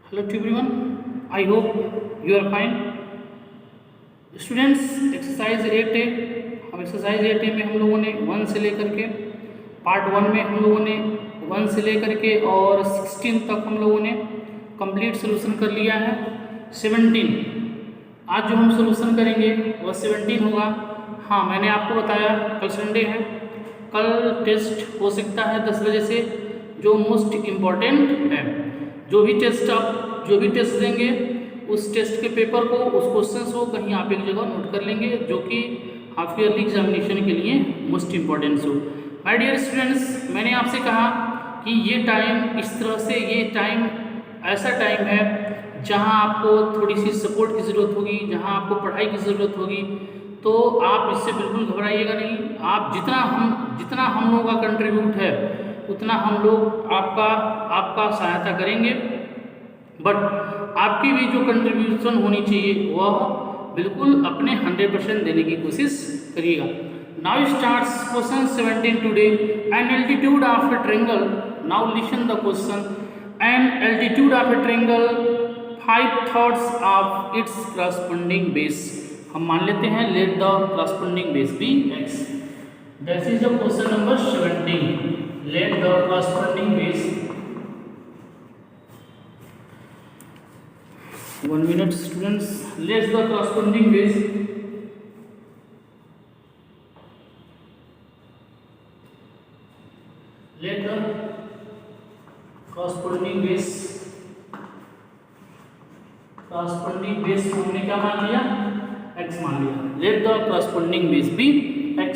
Hello to everyone. I hope you are fine. Students, exercise 8A। अब exercise 8A में हम लोगों ने 1 से लेकर के पार्ट 1 में हम लोगों ने 1 से लेकर के और 16 तक हम लोगों ने कंप्लीट सोल्यूशन कर लिया है। 17 आज जो हम सोल्यूशन करेंगे वह 17 होगा। हाँ, मैंने आपको बताया कल संडे है, कल टेस्ट हो सकता है 10 बजे से, जो मोस्ट इम्पॉर्टेंट है। जो भी टेस्ट देंगे उस टेस्ट के पेपर को, उस क्वेश्चंस को कहीं आप एक जगह नोट कर लेंगे, जो कि हाफ ईयरली एग्जामिनेशन के लिए मोस्ट इम्पॉर्टेंट हो। माय डियर स्टूडेंट्स, मैंने आपसे कहा कि ये टाइम इस तरह से, ये टाइम ऐसा टाइम है जहां आपको थोड़ी सी सपोर्ट की ज़रूरत होगी, जहां आपको पढ़ाई की ज़रूरत होगी। तो आप इससे बिल्कुल घबराइएगा नहीं। आप जितना हम लोगों का कंट्रीब्यूट है उतना हम लोग आपका सहायता करेंगे, बट आपकी भी जो कंट्रीब्यूशन होनी चाहिए वह बिल्कुल अपने 100% देने की कोशिश करिएगा। Now starts question 17 today. An altitude of a triangle, now listen the question. An altitude of a triangle 5 thirds of its corresponding base. हम मान लेते हैं let the corresponding base B x। This is the question number 17। Let the corresponding base, 1 minute students, let the corresponding base को हमने क्या मान लिया, x मान लिया। let the corresponding base be x।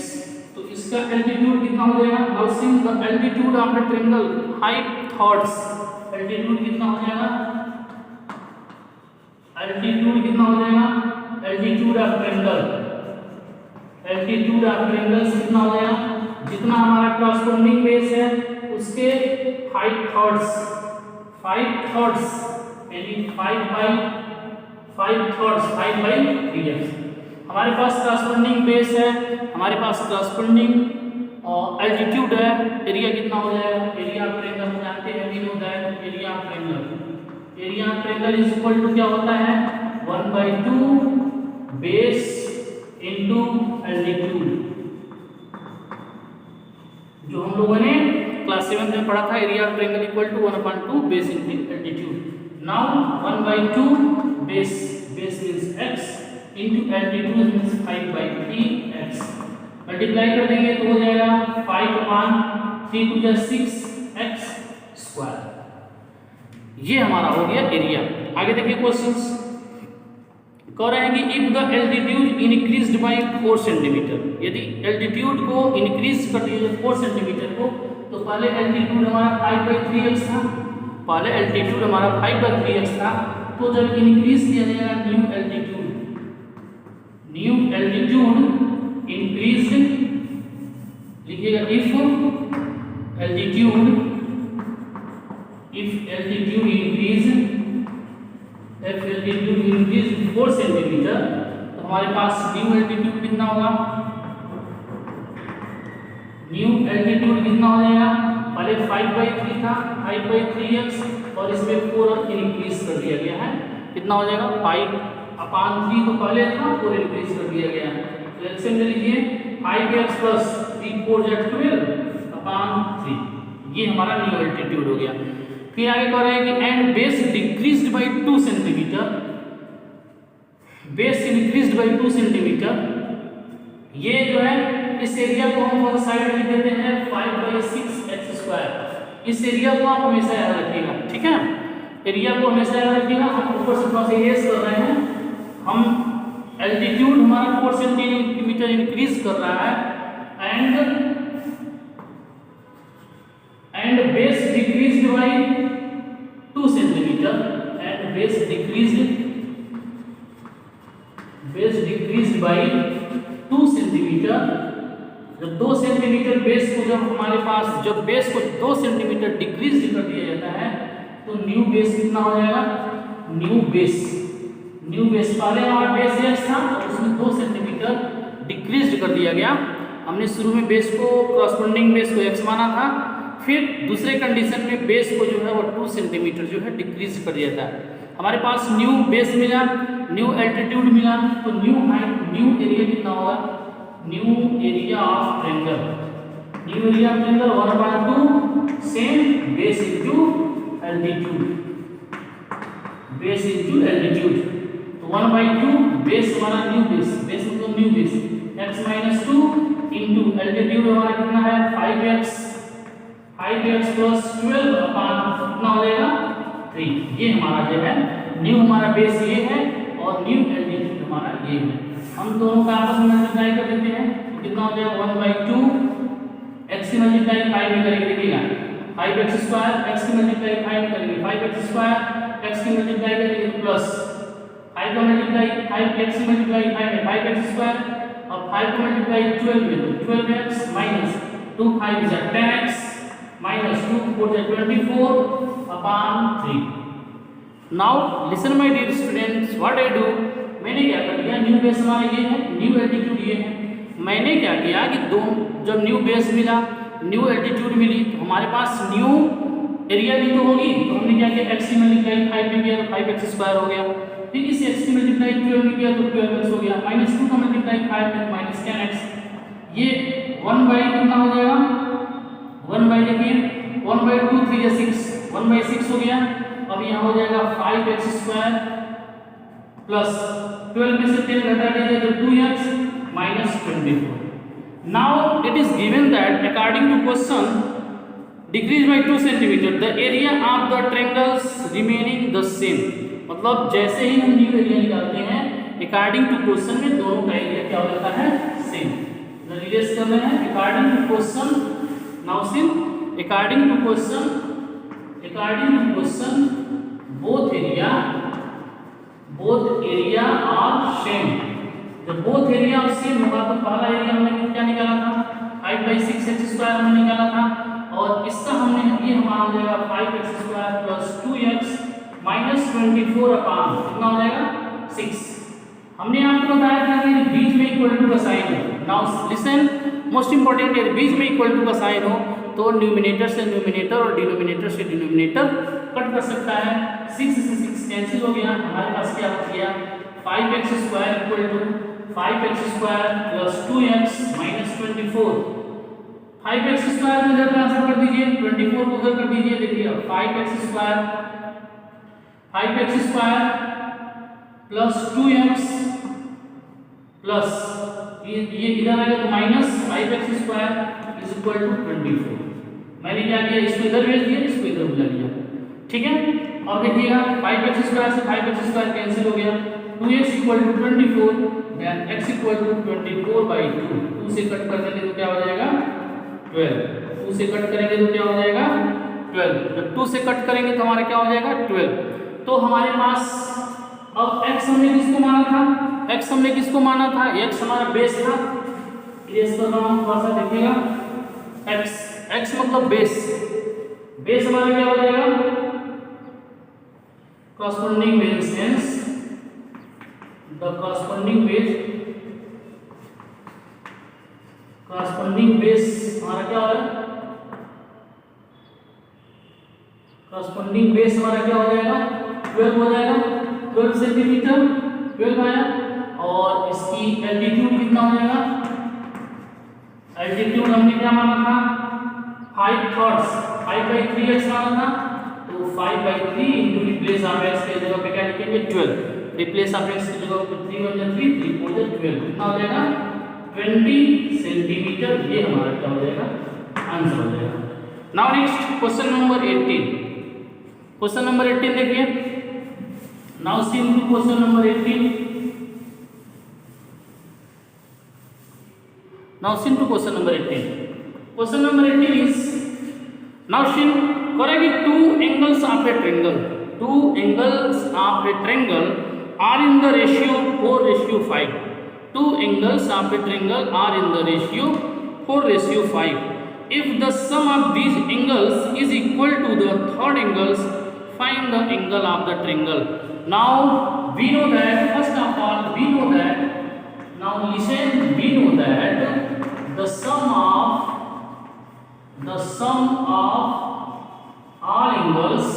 तो इसका एल्टीट्यूड कितना हो जाएगा? Now sing the altitude of a triangle 5 thirds. Altitude कितना हो जाएगा? एल्टीट्यूड कितना हो जाएगा? एल्टीट्यूड ऑफ ट्रायंगल कितना हो जाएगा? जितना हमारा करस्पॉन्डिंग बेस है उसके 5 थर्ड्स यानी 5/3x। हमारे पास करस्पॉन्डिंग बेस है, हमारे पास करस्पॉन्डिंग एल्टीट्यूड है। एरिया कितना हो जाएगा? एरिया ऑफ ट्रायंगल जानते हैं, we know that area of triangle is equal to क्या होता है? 1/2 बेस इनटू एल्टीट्यूड, जो हम लोगों ने क्लास 7 में पढ़ा था। Area of triangle equal to 1/2 base into altitude. Now 1/2 base means x into altitude means 5/3x। Multiply कर देंगे तो हो जाएगा 5/3 × 6x²। ये हमारा हो गया एरिया। आगे देखिए क्वेश्चंस कह रहे हैं कि if the altitude increased by 4 centimetre, यदि एल्टीट्यूड को इंक्रीज कर दिया जाए 4 सेंटीमीटर को, तो पहले एल्टीट्यूड हमारा 5/3x था, तो जब इंक्रीज किया जाएगा न्यू एल्टीट्यूड इंक्रीज, लिखिएगा इफ एल्टीट्यूड इंक्रीज 4 सेंटीमीटर, तो हमारे पास न्यू एल्टीट्यूड कितना होगा? हो जाएगा? पहले 5/3 था, 5/3x, और इसमें 4 इंक्रीज कर दिया गया है। कितना हो जाएगा? 5/3 तो पहले था, 4 इंक्रीज कर दिया गया है। तो एलसीएम ले लीजिए, 5x + 3 4 12/3। ये हमारा न्यू एल्टीट्यूड हो गया। फिर आगे कह रहे हैं कि and base decreased bye 2 centimetre, base increased by 2 centimetre. ये जो है इस एरिया को हम वन साइड लिख देते हैं 5/6x²। इस एरिया को आप हमेशा याद रखिएगा, ठीक है? एरिया को हमेशा याद रखिएगा। हम ऊपर से थोड़ा सा रेस कर रहे हैं, हम एल्टीट्यूड हमारा 4 सेंटीमीटर इंक्रीज कर रहा है and base decreased bye 2 centimetre, and base decreased bye 2 centimetre. जब 2 सेंटीमीटर बेस को जब बेस को 2 सेंटीमीटर डिक्रीज कर दिया जाता है तो न्यू बेस कितना हो जाएगा? न्यू बेस पहले हमारा बेस x था, और उसमें 2 सेंटीमीटर डिक्रीज कर दिया गया। हमने शुरू में बेस को, करस्पॉन्डिंग बेस को x माना था, फिर दूसरे कंडीशन में बेस को जो है वो 2 सेंटीमीटर जो है डिक्रीज कर दिया था। हमारे पास न्यू बेस मिला, न्यू एल्टीट्यूड मिला, तो न्यू हाइट, न्यू एरिया कितना होगा, new area of triangle, new area of triangle 1/2 same base into altitude, base into altitude, तो 1/2 बेस हमारा न्यू बेस, बेस मतलब new base, x - 2 into altitude हमारा कितना है 5x, 5x + 12 अपान कितना हो जाएगा 3। ये हमारा जो है न्यू हमारा बेस ये है और न्यू एल्टीट्यूड हमारा ये है। हम दोनों का आपस में मल्टीप्लाई कर देते हैं तो कितना हो जाएगा 1/2 x की मल्टीप्लाई 5 में करेंगे, देखिएगा 5x² x की मल्टीप्लाई 5 में करेंगे, 5x² x की मल्टीप्लाई करेंगे प्लस 5 का मल्टीप्लाई 5x की मल्टीप्लाई 5 में 5x² और 5 का मल्टीप्लाई 12 में तो 12x minus 2 5 is 10x minus 2 4 is 24 upon 3। Now listen my dear students, what I do, मैंने क्या कर दिया, न्यू बेस हमारा ये है, न्यू एल्टीट्यूड ये है, मैंने क्या किया कि दो जब न्यू बेस मिला, न्यू एल्टीट्यूड मिली, तो हमारे पास न्यू एरिया भी तो होगी, तो हमने क्या किया x की मल्टीप्लाई 5 में किया तो 5x² हो गया, फिर इस x की मल्टीप्लाई 12 में किया तो 12x हो गया, -2 का मल्टीप्लाई 5 में -10x, ये 1/ कितना हो जाएगा 1/ देखिए 1/2 3 या 6 1/6 हो गया। अब यहाँ हो जाएगा 5x² प्लस 12 में से 10 घटा दीजिए तो 2x minus 24। Now it is given that according to question decrease by 2 cm the area of the triangles remaining the same। मतलब जैसे ही हम न्यू एरिया निकालते हैं अकॉर्डिंग टू क्वेश्चन में दोनों का एरिया क्या हो जाता है सेम। रिलेट कर रहे हैं according to question, now see according to question both area are same। जब both area are same होगा तो पहला एरिया हमने क्या निकाला था 5/6x² हमने निकाला था और इसका हमने ये हमारा हो जाएगा 5x² + 2x - 24 अपान कितना हो जाएगा 6। हमने आपको बताया था कि बीच में इक्वल टू का साइन हो। नाउ लिसन मोस्ट इंपोर्टेंट है, बीच में इक्वल टू का साइन हो तो न्यूमिनेटर से न्यूमिनेटर और डिनोमिनेटर से डिनोमिनेटर कट कर सकता है। 6 से 6 कैंसिल हो गया, हमारे पास क्या बच गया 5x² = 5x² + 2x - 24। 5x² को इधर ट्रांसफर कर दीजिए, 24 को उधर कर दीजिए, देखिए 5x² + 2x प्लस ये इधर आएगा तो -5x² = 24। मैंने क्या किया इसको इधर भेज दिया, इसको इधर बुला लिया, ठीक है। और देखिएगा 5x² से 5x² कैंसिल हो गया, 2x = 24 देन x = 24/2। 2 से कट कर देंगे तो क्या हो जाएगा 12, 2 से कट करेंगे तो क्या हो जाएगा 12, जब 2 से कट करेंगे तो हमारा क्या हो जाएगा 12। तो हमारे पास अब x हमने किसको माना था, x हमने किसको माना था, x हमारा बेस था, इरेज कर रहा हूं थोड़ा सा देखिएगा, x मतलब बेस, बेस हमारा क्या हो जाएगा corresponding base, hence the corresponding base हमारा क्या होगा, corresponding base हमारा क्या हो जाएगा 12 हो जाएगा, 12 सेंटीमीटर 12 आया। और इसकी एल्टीट्यूड कितना हो जाएगा, एल्टीट्यूड हमने क्या माना था 5/3 5/3x माना था, तो 5/3 इनटू रिप्लेस ऑफ x के जगह पे क्या लिखेंगे 12, रिप्लेस ऑफ x की जगह पे 3 × 3 3 × 4 12 कितना हो जाएगा 20 सेंटीमीटर। ये हमारा क्या हो जाएगा आंसर हो जाएगा। Now next question number 18, question number 18 देखिए। Now see into question number 18, now see to question number 18. Question number 18 is, now see correct two angles of a triangle, two angles of a triangle are in the ratio 4:5, two angles of a triangle are in the ratio 4:5. If the sum of these angles is equal to the third angles, find the angle of the triangle। now we know that, first of all we know that, now listen, we know that the sum of the sum of all angles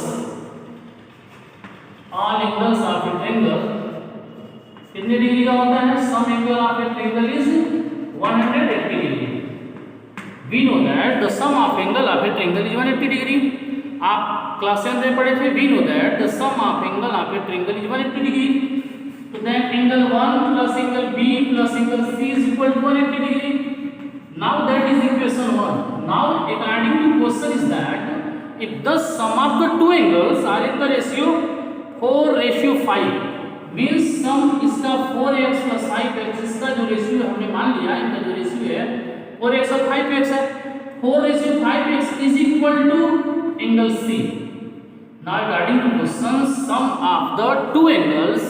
of a triangle कितने degree का होता है? Sum angle of a triangle is 180 degree. We know that the sum of angle of a triangle is 180 degree. आप class 7 में पढ़े थे। We know that the sum of angle of a triangle is 180 degree. तो then angle 1 plus angle B plus angle C is equal to 180 degree. Now that is equation 1. Now according to question is that if the sum of the two angles are in the ratio 4:5 means sum इसका 4x plus 5x इसका जो ratio हमने मान लिया, इनका जो ratio है 4x और 5x है, 4:5x is equal to angle C. Now according to question sum of the two angles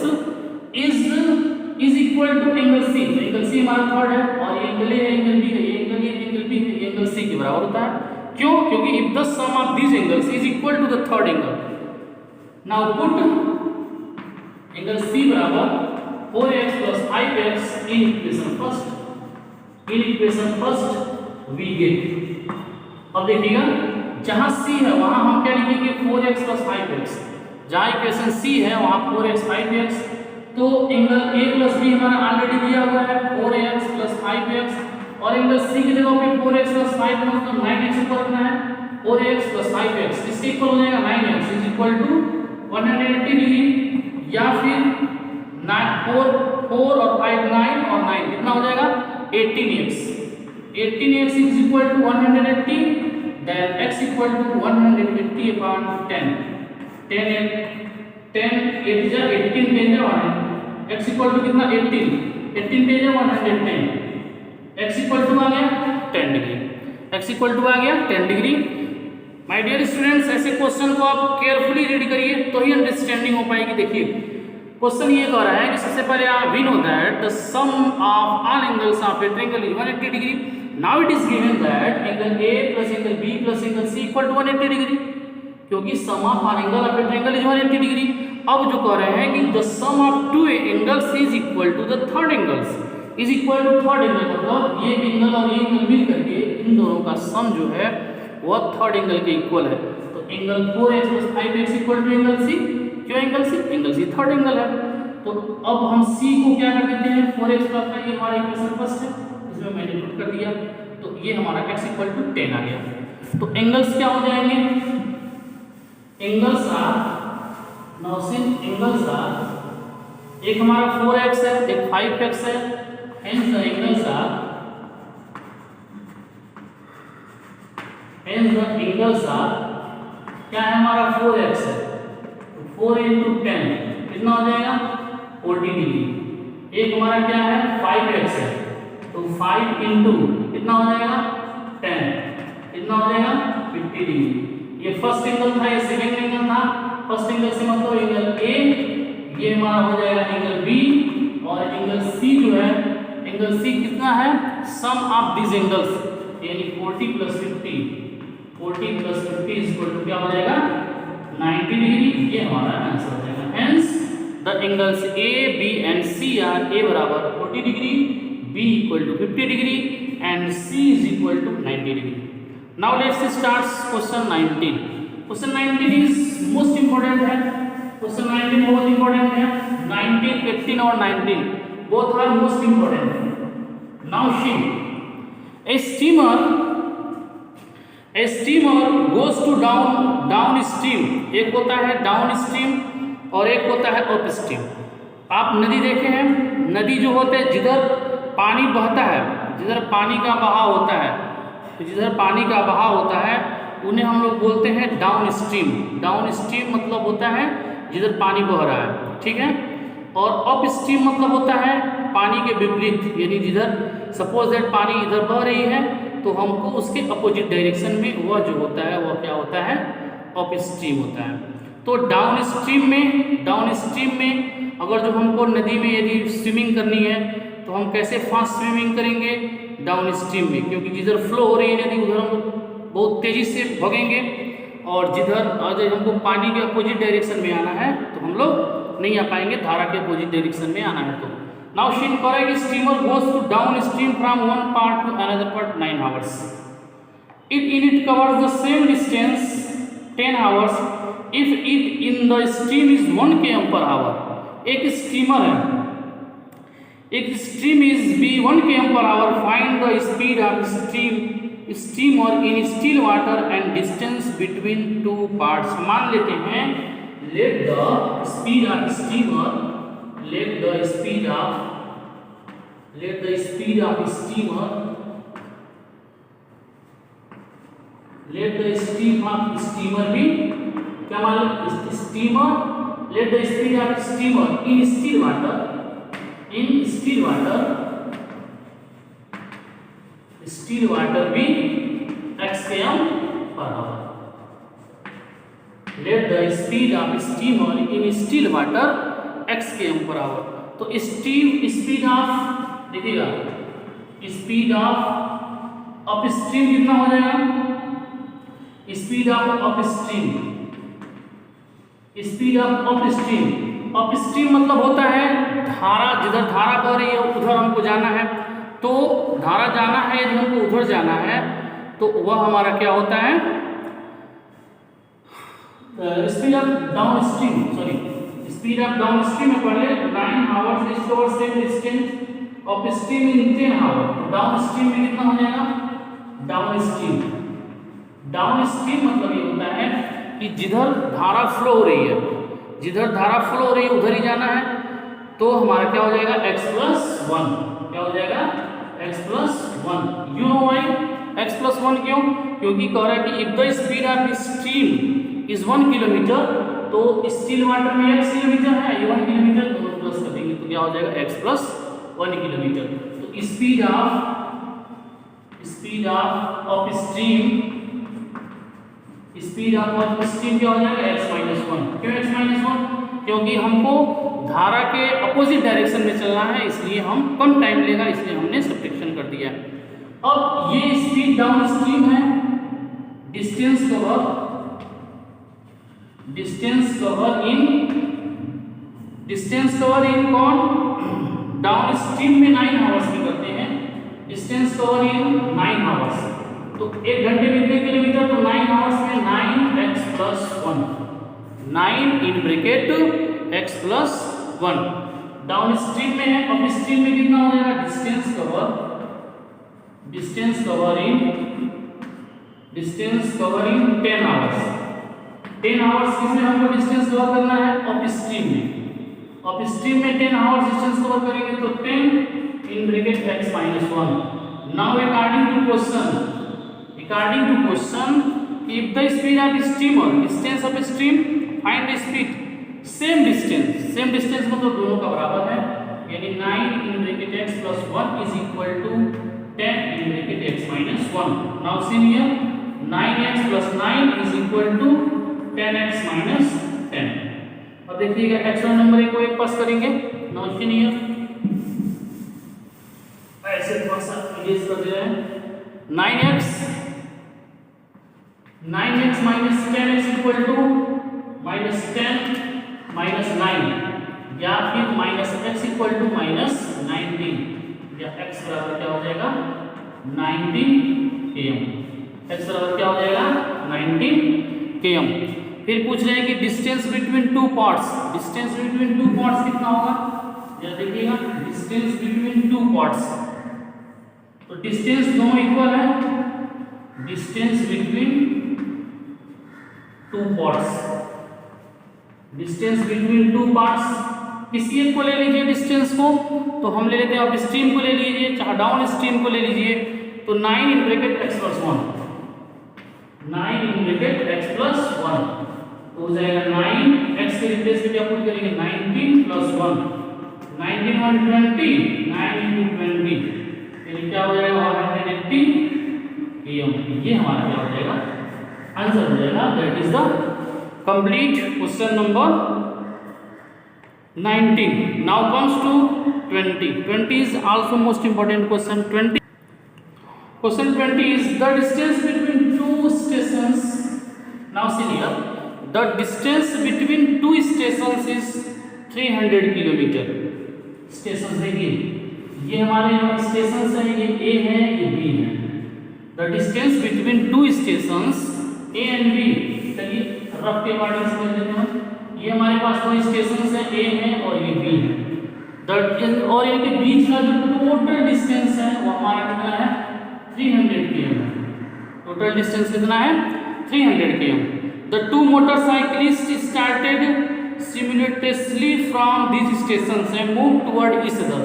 is equal to angle C। तो एंगल C हमारा थर्ड है और ये एंगल A है, एंगल B है, ये एंगल A एंगल B है, ये एंगल C के बराबर होता है। क्यों? क्योंकि if the sum of these angles is equal to the third angle, now put angle C बराबर 4x plus 5x in equation first। in equation first we get, अब देखिएगा जहां C है वहां हम क्या लिखेंगे? 4x plus 5x। जहां इक्वेशन C है वहां 4x 5x। तो एंगल A प्लस B हमारा ऑलरेडी दिया हुआ है 4x प्लस 5x और एंगल C की जगह पे 4x प्लस 5 मतलब 9x ऊपर रखना है। 4x प्लस 5x इसके इक्वल हो जाएगा 9x is equal to 180 degree, या फिर 4 और 5 9 और 9 कितना हो जाएगा? 18x। 18x is equal to 180, then x equal to 180 upon 10। 10 8 जा 18 10 जा 1 x इक्वल टू कितना? 18 18 10 जा 110। x इक्वल टू आ गया 10 डिग्री। x इक्वल टू आ गया 10 डिग्री। माय डियर स्टूडेंट्स, ऐसे क्वेश्चन को आप केयरफुली रीड करिए तो ही अंडरस्टैंडिंग हो पाएगी। देखिए क्वेश्चन ये कह रहा है कि सबसे पहले आप we know that the sum of all angles of a triangle is 180 degree. Now it is given that angle A plus angle B plus angle C equal to 180 degree, क्योंकि sum of all angle of a triangle is 180 degree. अब जो कह रहे हैं कि the sum of two angles is equal to the third angles is equal to third angle, मतलब ये angle और ये एंगल मिल करके इन दोनों का सम जो है वह थर्ड एंगल के इक्वल है। तो angle 4x plus 5x equal to angle C। क्यों angle C? Angle C third angle है। तो अब हम C को क्या कर देते हैं? 4x प्लस का ये हमारा इक्वेशन फर्स्ट है, इसमें मैंने पुट कर दिया, तो ये हमारा x इक्वल टू 10 आ गया। तो एंगल्स क्या हो जाएंगे? Angles are now since angles are, एक हमारा 4x है एक 5x है, हेंस द एंगल्स आर क्या है हमारा? 4x है, तो 4 into 10 कितना हो जाएगा? 40 डिग्री। एक हमारा क्या है? 5x है, तो 5 into कितना हो जाएगा? 10 कितना हो जाएगा? 50 डिग्री। ये फर्स्ट एंगल था, ये सेकंड एंगल था। फर्स्ट एंगल से मतलब एंगल A, ये हमारा हो जाएगा एंगल B, और एंगल C जो है, एंगल C कितना है? सम ऑफ दिस एंगल्स, यानी 40 plus 50 इज इक्वल टू क्या हो जाएगा? 90 डिग्री। ये हमारा आंसर हो जाएगा। Hence the angles A, B and C are A बराबर 40 degree, B equal to 50 degree and C is equal to 90 degree. Now let's start question 19। Question 19 is most important है। Question 19 बहुत important है। 19, 18 और 19 both are most important. Now see a steamer goes to downstream. एक होता है down stream और एक होता है अप स्ट्रीम। आप नदी देखे हैं, नदी जो होते हैं जिधर पानी बहता है, जिधर पानी का बहाव होता है, तो जिधर पानी का बहाव होता है उन्हें हम लोग बोलते हैं डाउन स्ट्रीम। डाउन स्ट्रीम मतलब होता है जिधर पानी बह रहा है, ठीक है। और अप स्ट्रीम मतलब होता है पानी के विपरीत, यानी जिधर सपोज दैट पानी इधर बह रही है तो हमको उसके अपोजिट डायरेक्शन में वह जो होता है वह क्या होता है? अप स्ट्रीम होता है। तो डाउन स्ट्रीम में अगर जो हमको नदी में यदि स्विमिंग करनी है तो हम कैसे फास्ट स्विमिंग करेंगे? डाउन स्ट्रीम में, क्योंकि जिधर फ्लो हो रही है नदी उधर हम बहुत तेज़ी से भगेंगे, और जिधर अगर हमको पानी के अपोजिट डायरेक्शन में आना है तो हम लोग नहीं आ पाएंगे, धारा के अपोजिट डायरेक्शन में आना है। तो नाउ शी करेगी steamer goes to downstream from one part to another part 9 hours. it covers the same distance 10 hours if it in the stream is 1 km per hour। एक steamer है, एक stream is b 1 km per hour, find the speed of steamer in still water and distance between two parts. मान लेते हैं let the speed of steamer भी क्या मान लो steamer let the speed of steamer in still water भी x km per hour। Let the speed of steamer in still water x km per hour। तो speed of देखिएगा, speed of upstream कितना हो जाएगा, स्पीड ऑफ अपस्ट्रीम अपस्ट्रीम मतलब होता है धारा, जिधर धारा बह रही है उधर हमको जाना है, तो धारा जाना है यदि हमको उधर जाना है तो वह हमारा क्या होता है स्पीड ऑफ डाउनस्ट्रीम में पहले 9 hours is cover same distance of stream in 10 hour. Downstream में कितना हो जाएगा, डाउनस्ट्रीम मतलब ये होता है कि जिधर धारा फ्लो हो रही है उधर ही जाना है, तो हमारा क्या हो जाएगा x+1। क्या हो जाएगा x+1। You know why x+1 क्यों? क्योंकि कह रहा है कि if the speed of stream is 1 kilometre, तो स्टिल वाटर में x किलोमीटर है, ये 1 किलोमीटर, दोनों प्लस कर देंगे तो क्या हो जाएगा x+1 किलोमीटर। तो स्पीड ऑफ अपस्ट्रीम क्या हो जाएगा x-1। क्यों x-1? क्योंकि हमको धारा के अपोजिट डायरेक्शन में चलना है, इसलिए हम कम टाइम लेगा, इसलिए हमने सब्ट्रैक्शन कर दिया। अब ये स्पीड डाउनस्ट्रीम है, डिस्टेंस कवर इन कौन डाउनस्ट्रीम में 9 आवर्स में करते हैं, डिस्टेंस कवर इन 9 आवर्स। तो 1 घंटे में कितने किलोमीटर, तो 9 आवर्स में 9x+1, 9 in bracket x+1। Downstream में है, अपस्ट्रीम में कितना हो जाएगा distance cover in 10 hours. 10 hours किसमें हमको डिस्टेंस कवर करना है, अपस्ट्रीम में 10 आवर्स डिस्टेंस कवर करेंगे तो 10 in bracket x-1। Now according to question if the speed of steamer distance of stream find the speed same distance मतलब दोनों का बराबर है, यानी 9 in bracket x+1 is equal to 10 in bracket x-1। now see here 9x plus 9 is equal to 10x minus 10। अब देखिएगा x1 number को एक पास करेंगे, now see here ऐसे थोड़ा सा इरेज कर दे रहे हैं। 9x minus 10x equal to minus 10 minus 9, या फिर minus x equal to minus 19, या x बराबर क्या हो जाएगा 19 km। x बराबर क्या हो जाएगा 19 km। फिर पूछ रहे हैं कि डिस्टेंस बिटवीन टू पार्ट्स कितना होगा, जरा देखिएगा डिस्टेंस बिटवीन टू पार्ट्स, तो डिस्टेंस दोनों इक्वल है, डिस्टेंस बिटवीन टू पार्ट्स किसी एक को ले लीजिए डिस्टेंस को, तो हम ले लेते हैं अब स्ट्रीम को ले लीजिए, चाहे डाउन स्ट्रीम को ले लीजिए, तो 9 इन ब्रैकेट x+1 तो हो जाएगा 9x के रिप्लेस में क्या पुट करेंगे 19 + 1, 19 और 20, 9 × 20 यानी क्या हो जाएगा 180 km। ये हमारा क्या हो जाएगा आंसर हो जाएगा, that is the complete question number 19। Now comes to 20 is also most important question. 20 is the distance between two stations। now see here the distance between two stations is 300 kilometre. Station देखिए ये हमारे station है, ये A है ये B है, the distance between two stations A and B. चलिए rough के अकॉर्डिंग समझ लेते हैं। ये हमारे पास दो स्टेशंस हैं, ए है और ये बी है। और इनके बीच का जो टोटल डिस्टेंस है वो हमारा कितना है 300 km है। टोटल डिस्टेंस कितना है 300 km। The two motorcyclist started simultaneously from this stations and move toward each other.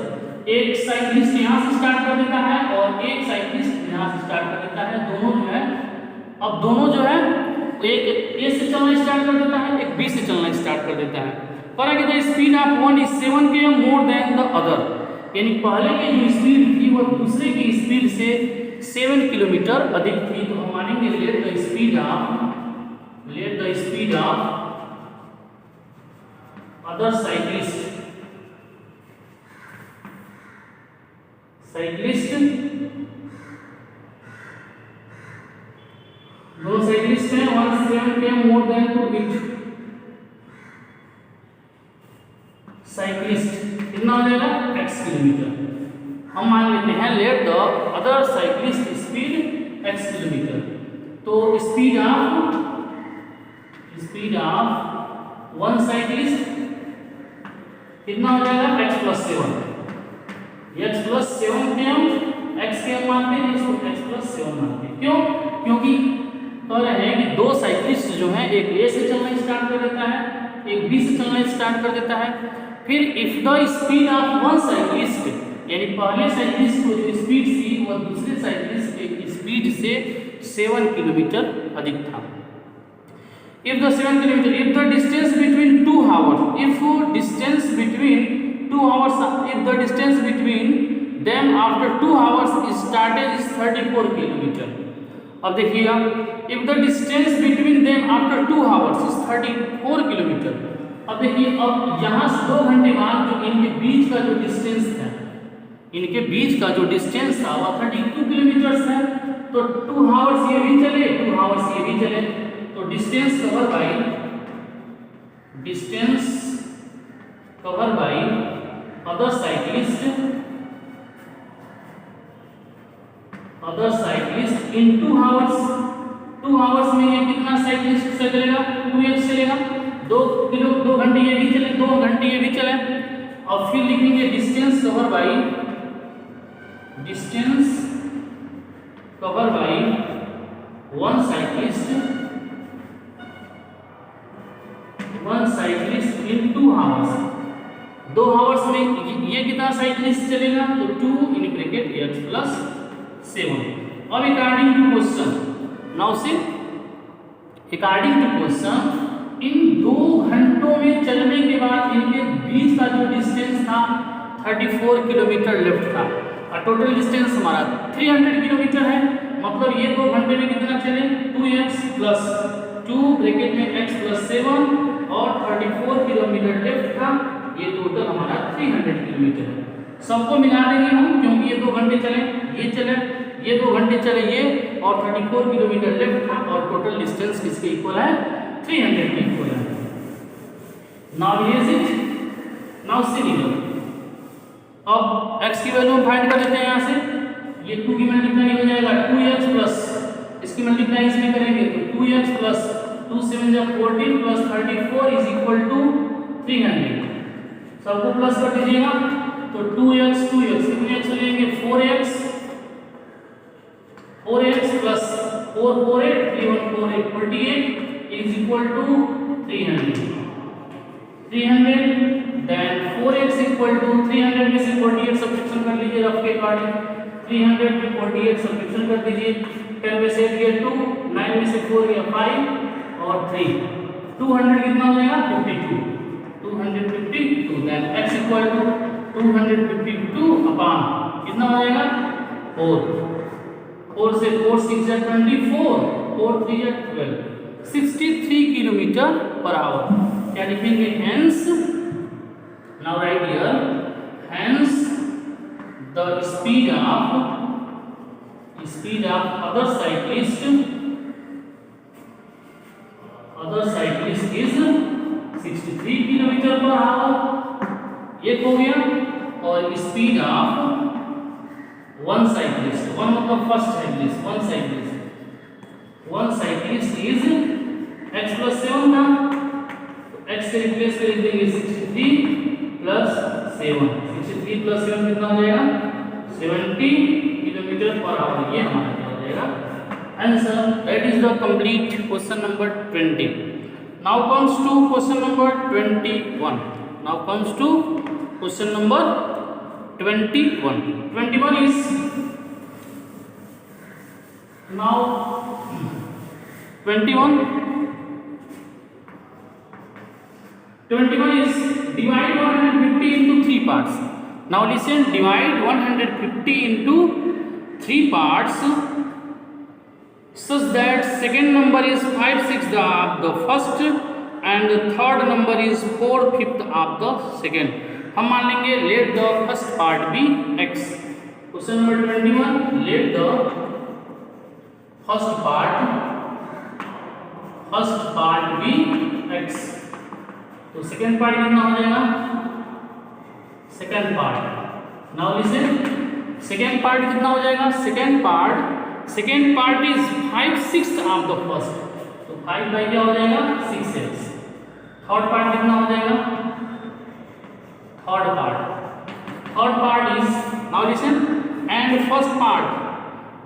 एक साइकिलिस्ट यहाँ से स्टार्ट कर देता है और एक साइकिलिस्ट यहाँ से स्टार्ट कर देता है। दोनों जो है अब दोनों जो है एक ए से चलना स्टार्ट कर देता है, एक बी से चलना स्टार्ट कर देता है। फर्क है the speed of one is 7 km more then the other, यानी पहले की जो स्पीड थी वो दूसरे की स्पीड से 7 किलोमीटर अधिक थी। तो हम मानेंगे let the speed of other cyclist दो साइकिलिस्ट हैं 7 km more than to each cyclist. कितना हो जाएगा x किलोमीटर। हम मान लेते हैं let the other cyclist speed x kilometre. तो स्पीड ऑफ वन साइकिलिस्ट कितना हो जाएगा x + 7 km x km मानते हैं, इसको x + 7 मानते हैं। क्यों? क्योंकि कह रहे हैं कि दो साइकिलिस्ट जो हैं एक a से चलना स्टार्ट कर देता है, एक b से चलना स्टार्ट कर देता है। फिर if the speed of one cyclist, यानी पहले साइकिलिस्ट को जो स्पीड थी वह दूसरे साइकिलिस्ट की स्पीड से 7 किलोमीटर अधिक था। If the 7 kilometre if the distance between 2 hours if the distance between them after 2 hours started is 34 kilometre. अब देखिएगा if the distance between them after 2 hours is 34 kilometre. अब देखिए अब यहाँ से 2 घंटे बाद जो इनके बीच का जो डिस्टेंस था, इनके बीच का जो डिस्टेंस था वह 32 किलोमीटर है। तो 2 आवर्स ये भी चले 2 आवर्स ये भी चले, तो distance cover by other cyclist in 2 hours. 2 hours में ये कितना साइकिलिस्ट चलेगा 2x चलेगा, 2 घंटे ये भी चले 2 घंटे ये भी चले। और फिर लिखेंगे distance cover by one cyclist in 2 hours. 2 hours में ये कितना साइकिलिस्ट चलेगा तो 2 इन ब्रैकेट x + 7। अब according to question now see according to question in 2 घंटों में चलने के बाद इनके बीच का जो डिस्टेंस था 34 किलोमीटर लेफ्ट था और टोटल डिस्टेंस हमारा 300 किलोमीटर है। मतलब ये 2 घंटे में कितना चले 2x + 2 ब्रैकेट में x + 7 और 34 किलोमीटर लेफ्ट था। ये टोटल हमारा 300 किलोमीटर है। सबको मिला देंगे हम क्योंकि ये 2 घंटे चले ये 2 घंटे चले ये और 34 किलोमीटर लेफ्ट था और टोटल डिस्टेंस किसके इक्वल है 300 के इक्वल है। Now is it now see निकल। अब x की वैल्यू हम फाइंड कर लेते हैं। यहाँ से ये 2 की मल्टीप्लाई हो जाएगा 2x प्लस इसकी मल्टीप्लाई इसमें करेंगे तो 2x प्लस 2 7 जब 14 प्लस 34 इज इक्वल टू 300। सबको प्लस कर दीजिएगा तो 2x कितने x लेंगे 4x plus 4 4 8 3 1 4 8 48 is equal to 300 then 4x equal to 300 में से 48 सब्ट्रैक्शन कर लीजिए रफ के अकॉर्डिंग। 300 में 48 सब्ट्रैक्शन कर दीजिए 10 में से 8 गया 2 9 में से 4 गया 5 और 3 200 कितना हो जाएगा 252 then x equal to 252 upon कितना हो जाएगा 4 से 4 6 जा 24 4 3 जा 12 63 किलोमीटर पर आवर। क्या लिखेंगे hence now right here hence the speed of other cyclist is 63 kilometre per hour. एक हो गया और speed of one cyclist, one मतलब first cyclist, one cyclist is x plus 7 था, तो x से रिप्लेस कर देंगे 63 प्लस 7, 63 प्लस 7 कितना हो जाएगा 70 किलोमीटर पर आवर, ये हमारा क्या हो जाएगा answer. That is the complete question number 20। Now comes to question number 21। Now comes to question number 21 is now 21 is divide 150 into 3 parts. Now listen, divide 150 into 3 parts such that second number is 5/6 of the first and the third number is 4/5 of the second. हम मान लेंगे let the first part be x। Question number 21, let the first part be x। तो second part कितना हो जाएगा second part. Now listen, second part कितना हो जाएगा second part is 5/6 of the first, तो 5 बाई क्या हो जाएगा 6x। थर्ड पार्ट कितना हो जाएगा third part is, now listen, and first part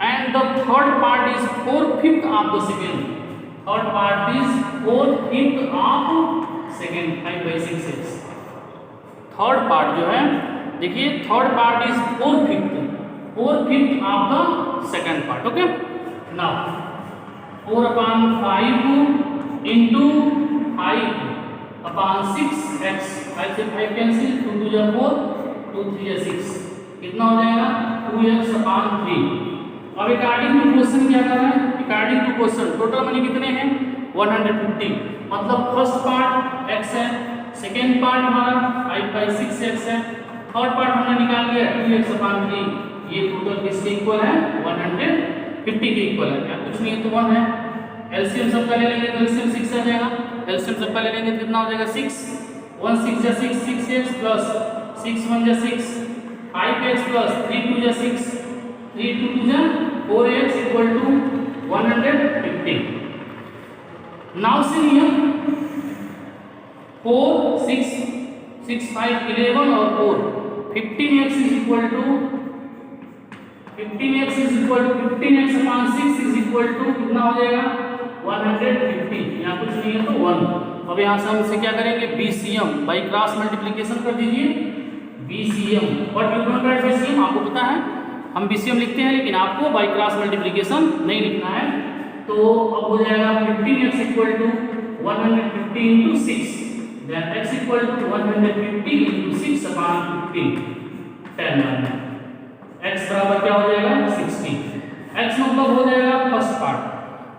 and the third part is 4/5 of the second, third part is 4/5 of second, 5/6x। Third part जो है देखिए, third part is 4/5 of the second part। Okay, now 4/5 into 5 upon 6x, 5 से 5 cancel, 2 2 जा 4, 2 3 जा 6, कितना हो जाएगा 2x/3। अब अकॉर्डिंग टू क्वेश्चन क्या कर रहा है, according to question total money कितने हैं 150, मतलब फर्स्ट पार्ट x है, सेकेंड पार्ट हमारा 5/6x है, थर्ड पार्ट हमने निकाल लिया 2x/3। ये टोटल किसके इक्वल है 150 के इक्वल है, क्या कुछ नहीं है तो 1 है। एलसीएम सब पहले लेंगे तो एलसीएम 6 आ जाएगा, एलसीएम सब पहले लेंगे तो कितना हो जाएगा 6, 1 6 जा 6, 6x प्लस 6 1 जा 6, 5x प्लस 3 2 जा 6, 3 2 2 जा 4x equal to 150। Now see here 4 6 6 5 11 और 4, 15x is equal to 15x upon 6 is equal to कितना हो जाएगा 150, यहाँ कुछ नहीं है तो 1। अब यहाँ से हम इसे क्या करेंगे BCM बाई क्रॉस मल्टीप्लिकेशन कर दीजिए। BCM what you don't write BCM, आपको पता है हम BCM लिखते हैं लेकिन आपको बाई क्रॉस मल्टीप्लिकेशन नहीं लिखना है। तो अब हो जाएगा 15x equal to 150 into 6, then x equal to 150 into 6/15, 10 x बराबर क्या हो जाएगा 60। x मतलब हो जाएगा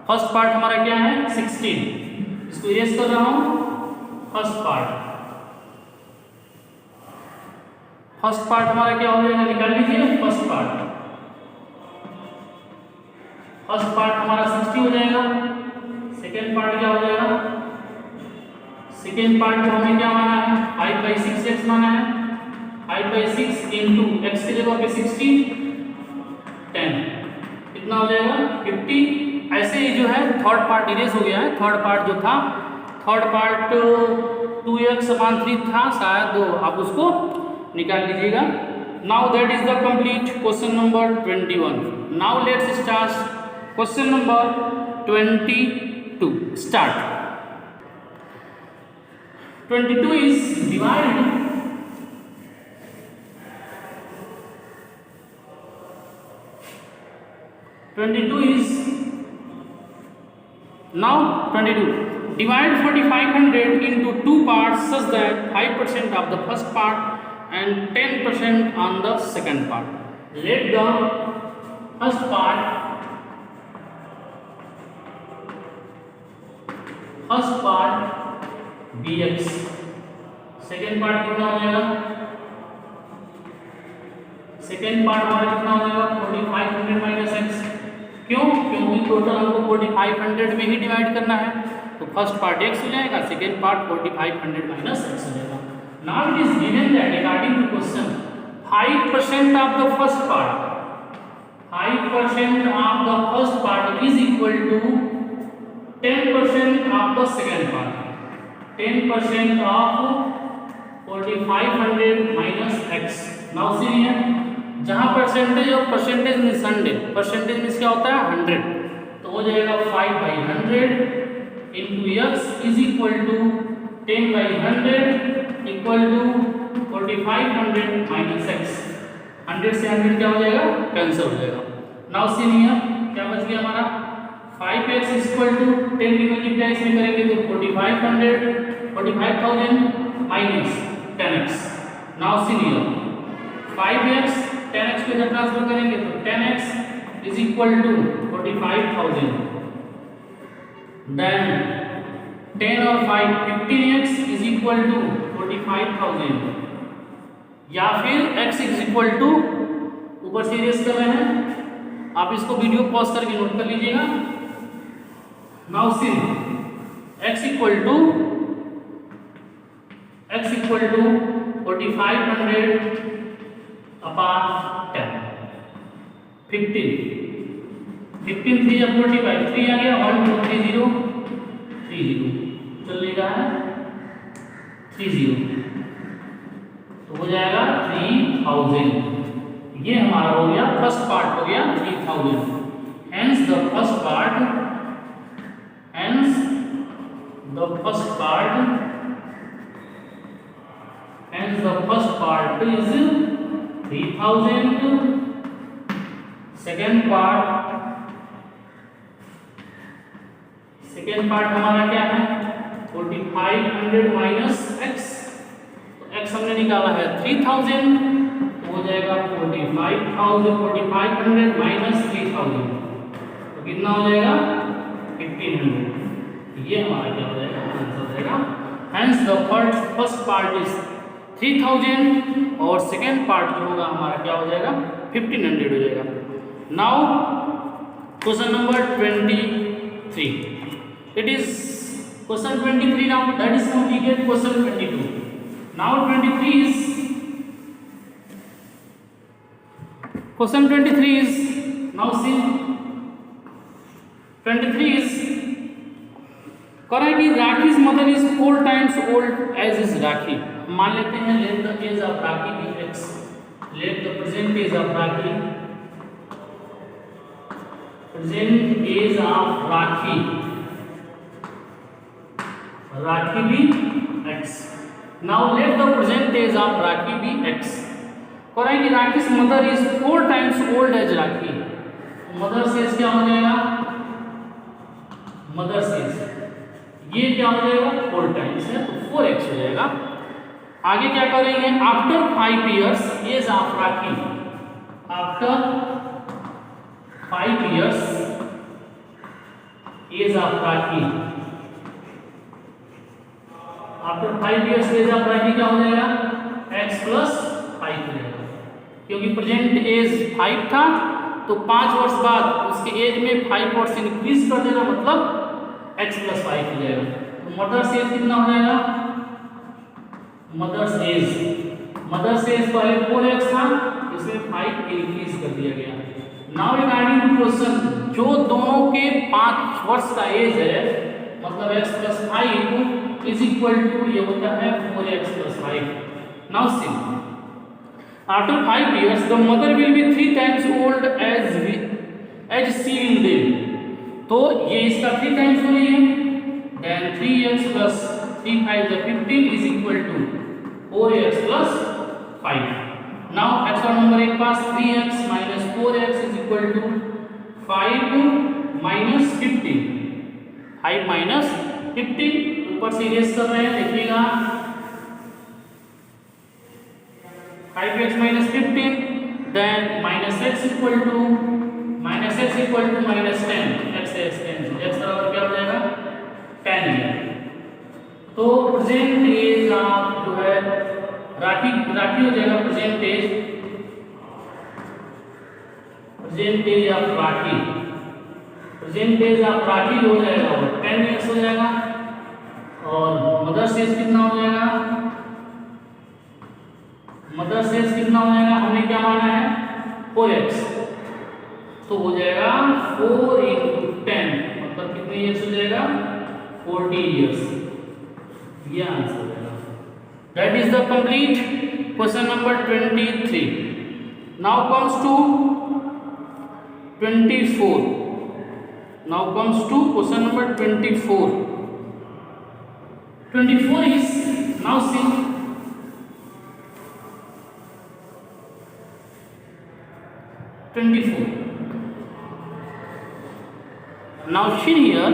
फर्स्ट पार्ट हमारा क्या है 16, इसको इरेज कर रहा हूं। फर्स्ट पार्ट हमारा क्या हो जाएगा निकाल लीजिए। फर्स्ट पार्ट हमारा 60 हो जाएगा। सेकेंड पार्ट क्या हो जाएगा, सेकेंड पार्ट को हमें क्या माना है 5/6x माना है, 5/6 into x की जगह पे 60, 10 कितना हो जाएगा 50। ऐसे ही जो है थर्ड पार्ट इरेज हो गया है। थर्ड पार्ट जो था, थर्ड पार्ट 2x/3 था शायद, आप उसको निकाल लीजिएगा। Now that is the complete question number 21। Now let's start question number 22। Start. 22 is divide 22 is now 22. Divide 4500 into 2 parts such that 5% of the first part and 10% on the second part. Let the first part bx, second part कितना हो जाएगा, second part हमारा कितना हो जाएगा 4500 minus x। क्यों, क्योंकि total हमको 4500 में ही डिवाइड करना है, तो फर्स्ट पार्ट x हो जाएगा, सेकेंड पार्ट 4500 माइनस x हो जाएगा। Now it is given that according to question 5% of the first part, 5% of the first part is equal to 10% of the second part. 10% of 4500 minus x. Now see here, जहाँ percentage और percentage means 100, percentage means क्या होता है 100, तो हो जाएगा 5/100 into x is equal to 10/100 equal to 4500 minus x. 100 से 100 क्या हो जाएगा, कैंसिल हो जाएगा. नाउ सी हियर क्या बच गया हमारा 5x इक्वल टू 10 की मल्टीप्लाई इसमें करेंगे तो 4500 minus 10x. Now see here 5x 10x को जब ट्रांसफर करेंगे तो 10x is equal to 45,000. Then 10 और 5 15x इज इक्वल टू 45,000. या फिर x इज इक्वल टू, ऊपर सीरीज कर रहे हैं आप, इसको वीडियो पॉज करके नोट कर लीजिएगा. Now see x equal to 4500 upon 10. 15 3 या 45 3 आ गया 1 2 3 0 3 0 चलेगा 30 तो हो जाएगा 3000. ये हमारा हो गया फर्स्ट पार्ट हो गया 3000. Hence the first part is 3000. Second part हमारा क्या है 4500 माइनस x. तो x हमने निकाला है 3000 तो हो जाएगा 4500 माइनस 3000 तो कितना हो जाएगा 1500. ये हमारा क्या हो जाएगा आंसर हो जाएगा. Hence the first part is 3000 और सेकेंड पार्ट जो होगा हमारा क्या हो जाएगा 1500 हो जाएगा. Now question number 23. It is question 23 now that is completed question 22. Now 23 is question 23 is now see 23 is करें कि राखी's mother is 4 times old as is राखी. मान लेते हैं let the age of rakhi be x, let the present age of राखी भी x. Now let the present age of rakhi be x. करें कि राखी's mother is 4 times old as rakhi. Mother से क्या हो जाएगा मदर से ये क्या हो जाएगा 4 टाइम्स है तो 4x हो जाएगा. आगे क्या करेंगे after 5 years age of Rakhi. After 5 years age of Rakhi. After 5 years age of Rakhi क्या हो जाएगा x प्लस 5 हो जाएगा. क्योंकि प्रेजेंट एज 5 था तो 5 वर्ष बाद उसके एज में 5 वर्ष इंक्रीज कर देना मतलब x प्लस 5 हो जाएगा. तो मदर्स एज कितना हो जाएगा मदर्स एज पहले 4x था इसमें 5 इंक्रीज कर दिया गया. नाउ रिगार्डिंग टू क्वेश्चन जो दोनों के 5 वर्ष का एज है मतलब x plus 5 is equal to ये होता है 4x plus 5. Now see after 5 years the mother will be 3 times old as she in them. तो ये इसका 3 टाइम्स हो रही है. Then 3x plus 3 5 15 is equal to 4x plus 5. Now x का नंबर एक पास 3x minus 4x is equal to 5 minus 15. 5 minus 15 ऊपर सीरीज कर रहे हैं देखिएगा 5x minus 15 then minus x equal to minus 10 x बराबर क्या हो जाएगा 10. तो प्रेजेंट एज ऑफ जो है राखी हो जाएगा प्रेजेंट एज ऑफ राखी हो जाएगा वो 10 years हो जाएगा. और मदर्स एज कितना हो जाएगा हमने क्या माना है 4x तो हो जाएगा 4 into 10, मतलब कितने ईयर्स हो जाएगा 40 ईयर्स। ये आंसर हो जाएगा। That is the complete question number 23। Now comes to 24। Now comes to question number 24। 24 is, now see, now see here,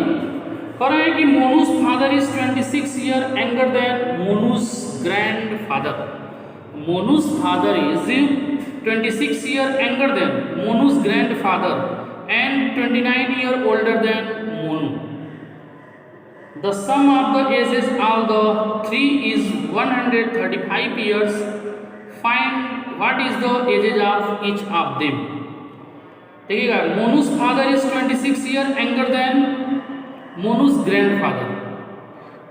कह रहा है कि Monu's father is 26 year younger than Monu's grandfather. Monu's father is 26 year younger than Monu's grandfather and 29 year older than Monu. The sum of the ages of the three is 135 years. Find what is the ages of each of them. देखिएगा, Monu's father is 26 year younger than Monu's grandfather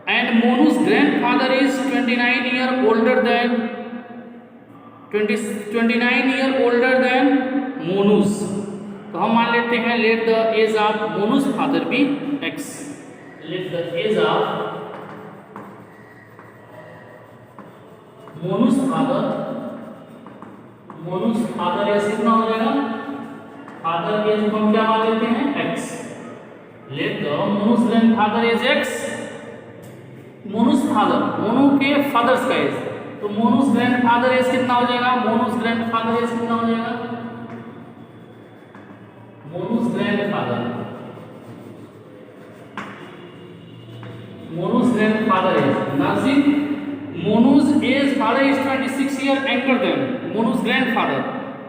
and Monu's grandfather is 29 year older than 29 year older than Monu's. तो हम मान लेते हैं let the age of Monu's father be x। Let the age of Monu's father age कितना हो जाएगा, father as को हम क्या मान लेते हैं x। Let the Monu's grandfather age x। Monu's father, Monu के फादर्स का एज, तो मोनूस ग्रैंडफादर एज कितना हो जाएगा, मोनूस ग्रैंडफादर एज कितना हो जाएगा, मोनूस grandfather is Nazim. Monu's age father is 26 year younger than Monu's grandfather,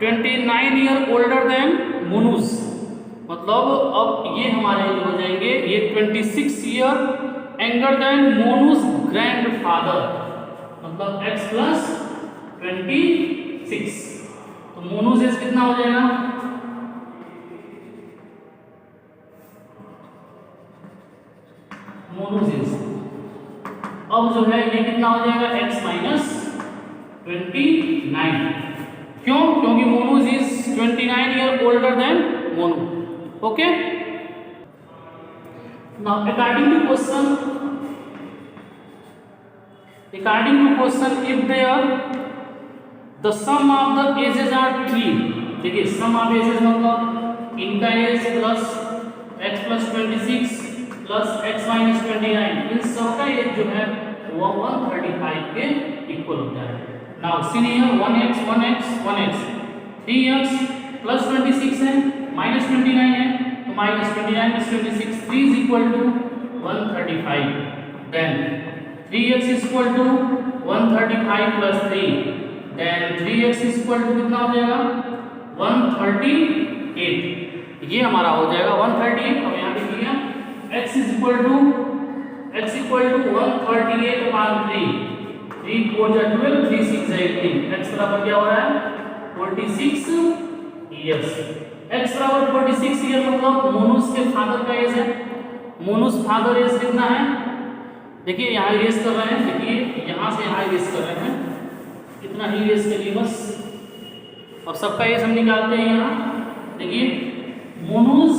29 year older than Monu's। मतलब अब ये हमारे हो जाएंगे, ये 26 year younger than Monu's grandfather, मतलब x प्लस 26। तो मोनूस एज कितना हो जाएगा, मोनूस एज अब जो है ये कितना हो जाएगा x माइनस 29। क्यों? क्योंकि Monu's is 29 year older than Monu. Okay, now according to question if there the sum of the ages are 3। देखिए, सम ऑफ एजेस मतलब इनका age plus x plus 26 plus x minus 29, इन सब का एज जो है वो 135 के इक्वल होता है। Now see here 1x 3x plus 26 है माइनस 29 है, तो minus 29 plus 26 3 is equal to 135। Then 3x is equal to 135 plus 3, then 3x is equal to कितना हो जाएगा 138। ये हमारा हो जाएगा 138। अब यहाँ देखिए x is equal to 138 upon 3, 3 4 जा 12, 3 6 जा 18, x बराबर क्या हो रहा है 46 ईयर्स। x बराबर 46 ईयर मतलब मोनूस के फादर का एज है। मोनूस फादर एज कितना है, देखिए यहाँ इरेज कर रहे हैं, देखिए यहाँ से यहाँ इरेज कर रहे हैं, कितना ही इरेज करिए बस। अब सबका एज हम निकालते हैं यहाँ। देखिए मोनूस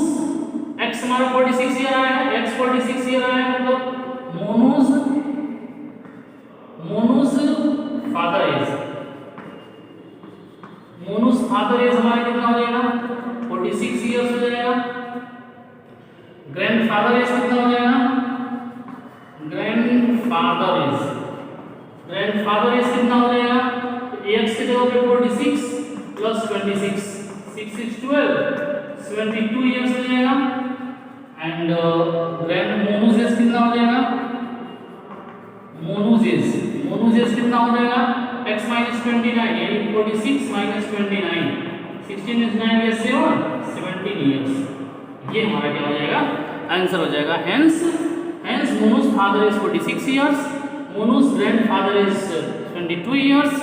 x हमारा 46 ईयर आया है, x 46 ईयर आया है, मतलब मोनूस फादर एज हमारा कितना हो जाएगा 46 ईयर्स हो जाएगा। ग्रैंडफादर एज कितना हो जाएगा, ग्रैंडफादर एज कितना हो जाएगा, x की जगह पे 46 प्लस 26, 6 6 12, 72 ईयर्स हो जाएगा। एंड ग्रैंड मोनूस एज कितना हो जाएगा, मोनूस एज कितना हो जाएगा x माइनस 29 यानी 46 माइनस 29, 16 is 9 is 17 ईयर्स। ये हमारा क्या हो जाएगा, आंसर हो जाएगा। Hence Monu's father is 46 years, Monu's grandfather is 22 years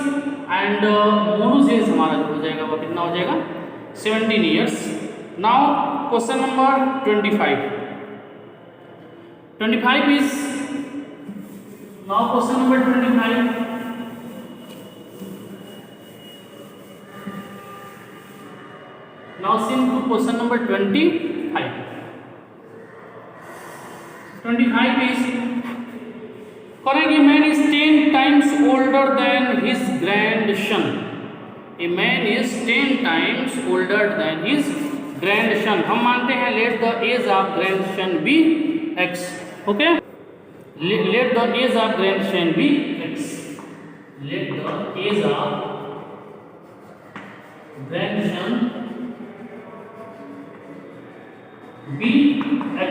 and Monu's age हमारा जो हो जाएगा वो कितना हो जाएगा 17 years. Now question number 25 is now question number 25। Now same to question number 25 is correct. A man is 10 times older than his grandson. A man is 10 times older than his grandson. हम मानते हैं let the age of grandson be x. Okay? Let the age of grandson be x. Let the age of grandson be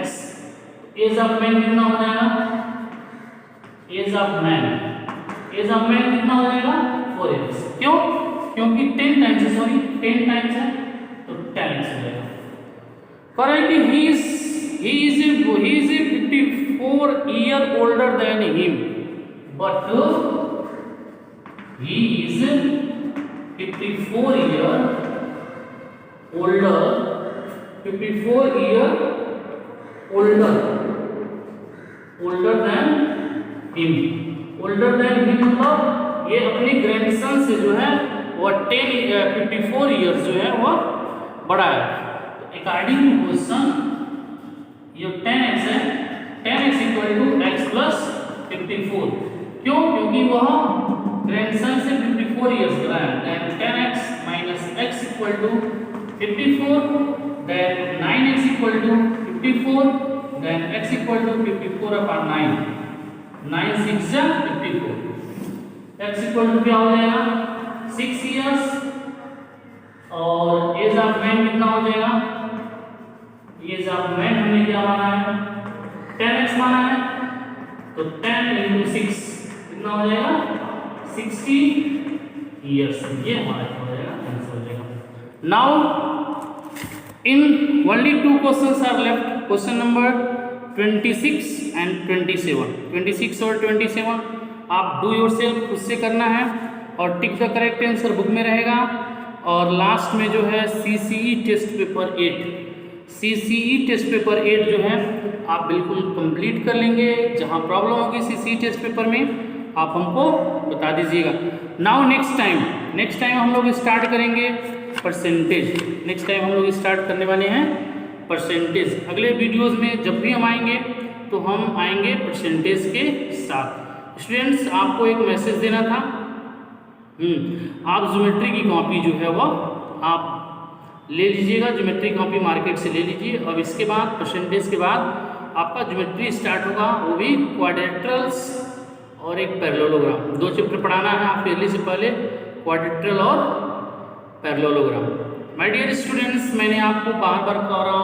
x. Age of man कितना हो जाएगा? As of man कितना हो जाएगा? 4x. क्यों? क्योंकि 10 टाइम्स है, सॉरी 10 टाइम्स है तो 10x हो जाएगा. Correct. He is 54 year older than him, but he is 54 year older than him. मतलब ये अपने ग्रैंडसन से जो है वो 54 इयर्स जो है वो बड़ा है. तो अकॉर्डिंग टू क्वेश्चन ये 10x है, 10x equal to x plus 54. क्यों? क्योंकि वह ग्रैंडसन से 54 इयर्स बड़ा है. Then 10x minus x equal to 54, then 9x equal to 54, then x equal to 54 upon 9. 9 6 जा 54. x equal to क्या हो जाएगा? 6 years. और एज ऑफ मैन कितना हो जाएगा? एज ऑफ मैन हमने क्या माना है? 10x माना है. तो 10 into 6 कितना हो जाएगा? 60 years. ये हमारा हो जाएगा, आंसर हो जाएगा. Now in only two questions are left. Question number 26 and 27. 26 और 27 आप डू योरसेल्फ खुद से करना है और tick the correct answer book में रहेगा. और लास्ट में जो है CCE टेस्ट पेपर 8 जो है आप बिल्कुल कंप्लीट कर लेंगे. जहां प्रॉब्लम होगी CCE टेस्ट पेपर में आप हमको बता दीजिएगा. नाउ नेक्स्ट टाइम हम लोग स्टार्ट करेंगे परसेंटेज. नेक्स्ट टाइम हम लोग स्टार्ट करने वाले हैं परसेंटेज. अगले वीडियोस में जब भी हम आएंगे तो हम आएंगे परसेंटेज के साथ. स्टूडेंट्स आपको एक मैसेज देना था. आप ज्योमेट्री की कॉपी जो है वो आप ले लीजिएगा. ज्योमेट्री कॉपी मार्केट से ले लीजिए. अब इसके बाद परसेंटेज के बाद आपका ज्योमेट्री स्टार्ट होगा, वो भी क्वाड्रेटरल्स और एक पैरेललोग्राम. 2 चैप्टर पढ़ाना है आप पहले से पहले, क्वाड्रेटरल और पैरेललोग्राम. माय डियर स्टूडेंट्स, मैंने आपको बार बार कह रहा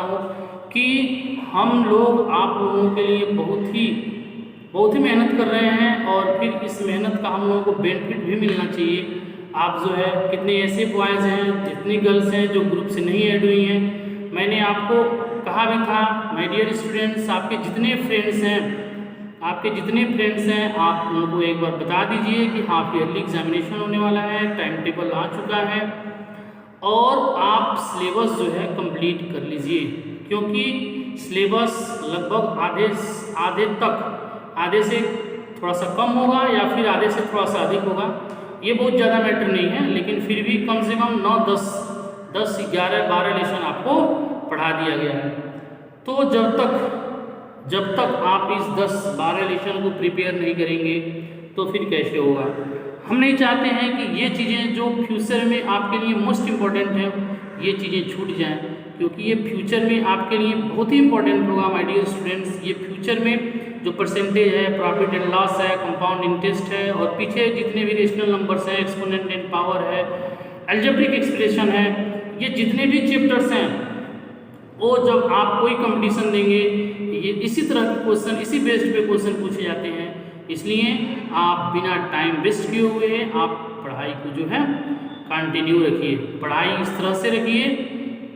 हूँ कि हम लोग आप लोगों के लिए बहुत ही मेहनत कर रहे हैं और फिर इस मेहनत का हम लोगों को बेनिफिट भी मिलना चाहिए. आप जो है कितने ऐसे बॉयज़ हैं, जितनी गर्ल्स हैं जो ग्रुप से नहीं ऐड हुई हैं. मैंने आपको कहा भी था माय डियर स्टूडेंट्स, आपके जितने फ्रेंड्स हैं आप उनको एक बार बता दीजिए कि हाफ ईयरली एग्जामिनेशन होने वाला है, टाइम टेबल आ चुका है और आप सिलेबस जो है कंप्लीट कर लीजिए. क्योंकि सिलेबस लगभग आधे से थोड़ा सा कम होगा या फिर आधे से थोड़ा सा अधिक होगा. ये बहुत ज़्यादा मैटर नहीं है, लेकिन फिर भी कम से कम 9, 10, 11, 12 लेसन आपको पढ़ा दिया गया है. तो जब तक आप इस 10-12 लेसन को प्रिपेयर नहीं करेंगे तो फिर कैसे होगा. हम नहीं चाहते हैं कि ये चीज़ें जो फ्यूचर में आपके लिए मोस्ट इम्पॉर्टेंट हैं ये चीज़ें छूट जाएं, क्योंकि ये फ्यूचर में आपके लिए बहुत ही इंपॉर्टेंट होगा. माय डियर स्टूडेंट्स, ये फ्यूचर में जो परसेंटेज है, प्रॉफिट एंड लॉस है, कंपाउंड इंटरेस्ट है और पीछे जितने भी रेशनल नंबर्स हैं, एक्सपोनेंट एंड पावर है, अलजेब्रिक एक्सप्रेशन है, ये जितने भी चैप्टर्स हैं वो जब आप कोई कंपटीशन देंगे ये इसी तरह के क्वेश्चन, इसी बेस्ड पे क्वेश्चन पूछे जाते हैं. इसलिए आप बिना टाइम वेस्ट किए हुए आप पढ़ाई को जो है कंटिन्यू रखिए. पढ़ाई इस तरह से रखिए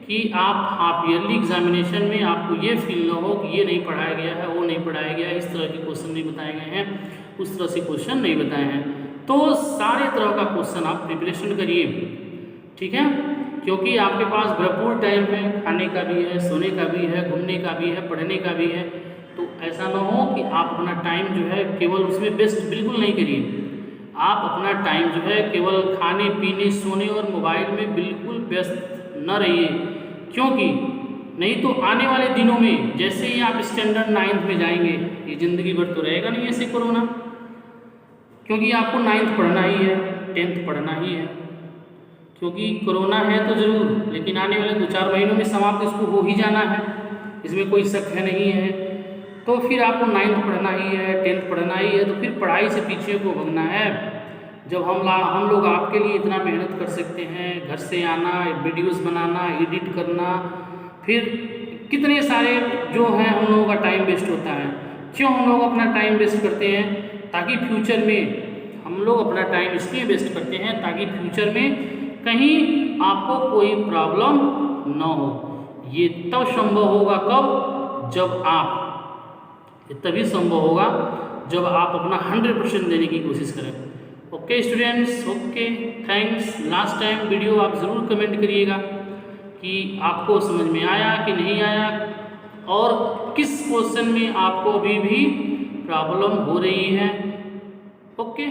कि आप हाफ ईयरली एग्जामिनेशन में आपको ये फील ना हो कि ये नहीं पढ़ाया गया है, वो नहीं पढ़ाया गया है, इस तरह के क्वेश्चन नहीं बताए गए हैं, उस तरह से क्वेश्चन नहीं बताए हैं. तो सारे तरह का क्वेश्चन आप प्रिपरेशन करिए, ठीक है. क्योंकि आपके पास भरपूर टाइम है, खाने का भी है, सोने का भी है, घूमने का भी है, पढ़ने का भी है. तो ऐसा ना हो कि आप अपना टाइम जो है केवल उसमें वेस्ट बिल्कुल नहीं करिए. आप अपना टाइम जो है केवल खाने पीने, सोने और मोबाइल में बिल्कुल व्यस्त न रहिए, क्योंकि नहीं तो आने वाले दिनों में जैसे ही आप स्टैंडर्ड 9th में जाएंगे, ये ज़िंदगी भर तो रहेगा नहीं ऐसे कोरोना, क्योंकि आपको 9th पढ़ना ही है, 10th पढ़ना ही है, क्योंकि कोरोना है तो ज़रूर, लेकिन आने वाले 2-4 महीनों में समाप्त इसको हो ही जाना है, इसमें कोई शक है नहीं है। तो फिर आपको 9th पढ़ना ही है, 10th पढ़ना ही है, तो फिर पढ़ाई से पीछे को भगना है। जब हम लोग आपके लिए इतना मेहनत कर सकते हैं, घर से आना, वीडियोस बनाना, एडिट करना, फिर कितने सारे जो हैं हम लोगों का टाइम वेस्ट होता है। क्यों हम लोग अपना टाइम वेस्ट करते हैं? ताकि फ्यूचर में हम लोग अपना टाइम इसलिए वेस्ट करते हैं ताकि फ्यूचर में कहीं आपको कोई प्रॉब्लम न हो। ये तब संभव होगा कब? जब आप, तभी संभव होगा जब आप अपना 100% देने की कोशिश करें। Okay students, okay, thanks. Last time video आप ज़रूर कमेंट करिएगा कि आपको समझ में आया कि नहीं आया, और किस क्वेश्चन में आपको अभी भी प्रॉब्लम हो रही है। ओके।